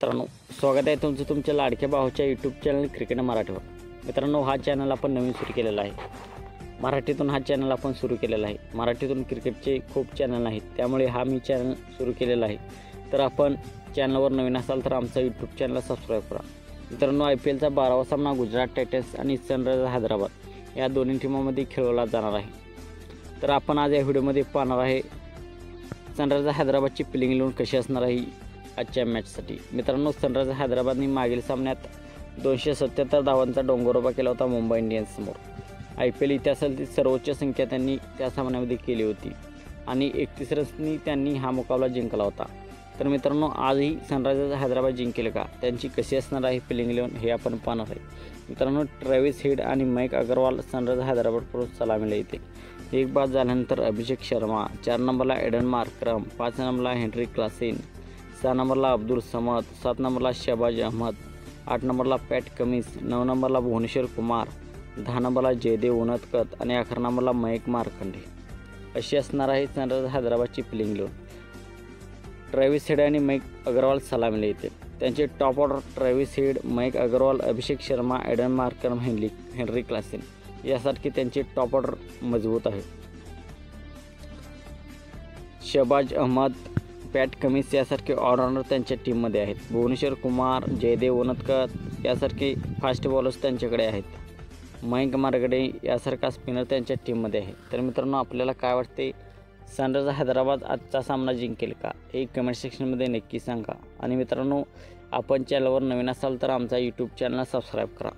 मित्रांनो, स्वागत आहे तुमचं तुमच्या लाडक्या भावाच्या यूट्यूब चॅनल क्रिकेट मराठीवर. मित्रांनो, हा चॅनल आपण नवीन सुरू केलेला आहे. मराठीतून हा चॅनल आपण सुरू केलेला आहे. मराठीतून क्रिकेटचे खूप चॅनल आहेत, त्यामुळे हा मी चॅनल सुरू केलेला आहे. तर आपण चॅनलवर नवीन असाल तर आमचा यूट्यूब चॅनल सबस्क्राईब करा. मित्रांनो, IPLचा 12वा सामना गुजरात टायटन्स आणि सनरायझर्स हैदराबाद या दोन्ही टीमांमध्ये खेळवला जाणार आहे. तर आपण आज या व्हिडिओमध्ये पाहणार आहे सनरायझर्स हैदराबादची प्लेइंग 11 कशी असणार आहे आजच्या मॅचसाठी. मित्रांनो, सनरायझर्स हैदराबादने मागील सामन्यात 277 धावांचा डोंगरोबा केला होता मुंबई इंडियन्ससमोर. IPL इतिहासातील सर्वोच्च संख्या त्यांनी त्या सामन्यामध्ये केली होती आणि 31 रन्सनी त्यांनी हा मुकाबला जिंकला होता. तर मित्रांनो, आजही सनरायझर्स हैदराबाद जिंकेल का, त्यांची कशी असणार आहे प्लेइंग 11 हे आपण पाहणार आहे. मित्रांनो, ट्रॅव्हिस हेड आणि मयंक अग्रवाल सनरायझर्स हैदराबादकडून सलामीला येते. एक बाद झाल्यानंतर अभिषेक शर्मा, 4 नंबरला एडन मार्करम, 5 नंबरला हेनरी क्लासेन, 6 नंबरला अब्दुल समद, 7 नंबरला शहबाज अहमद, 8 नंबरला पॅट कमिन्स, 9 नंबरला भुवनेश्वर कुमार, 10 नंबरला जयदेव उनदकत आणि 11 नंबरला मयंक मार्कंडे अशी असणार आहे सनरायझर्स हैदराबादची प्लेइंग 11. ट्रॅव्हिस हेड आणि मयंक अग्रवाल सलामीला येते. त्यांचे top order Travis Head, Mayank Agarwal, Abhishek Sharma, Aiden Markram, Henry Klaasen यासारखे त्यांचे टॉप ऑर्डर मजबूत आहे. शहबाज अहमद, पॅट कमिन्स यासारखे ऑलराऊंडर त्यांच्या टीममध्ये आहेत. भुवनेश्वर कुमार, जयदेव उनदकत यासारखे फास्ट बॉलर्स त्यांच्याकडे आहेत. मयंक मार्कंडे यासारखा स्पिनर त्यांच्या टीममध्ये आहे. तर मित्रांनो, आपल्याला काय वाटते, सनरायझर्स हैदराबाद आजचा सामना जिंकेल का हे कमेंट सेक्शनमध्ये नक्की सांगा. आणि मित्रांनो, आपण चॅनलवर नवीन असाल तर आमचा यूट्यूब चॅनल सबस्क्राईब करा.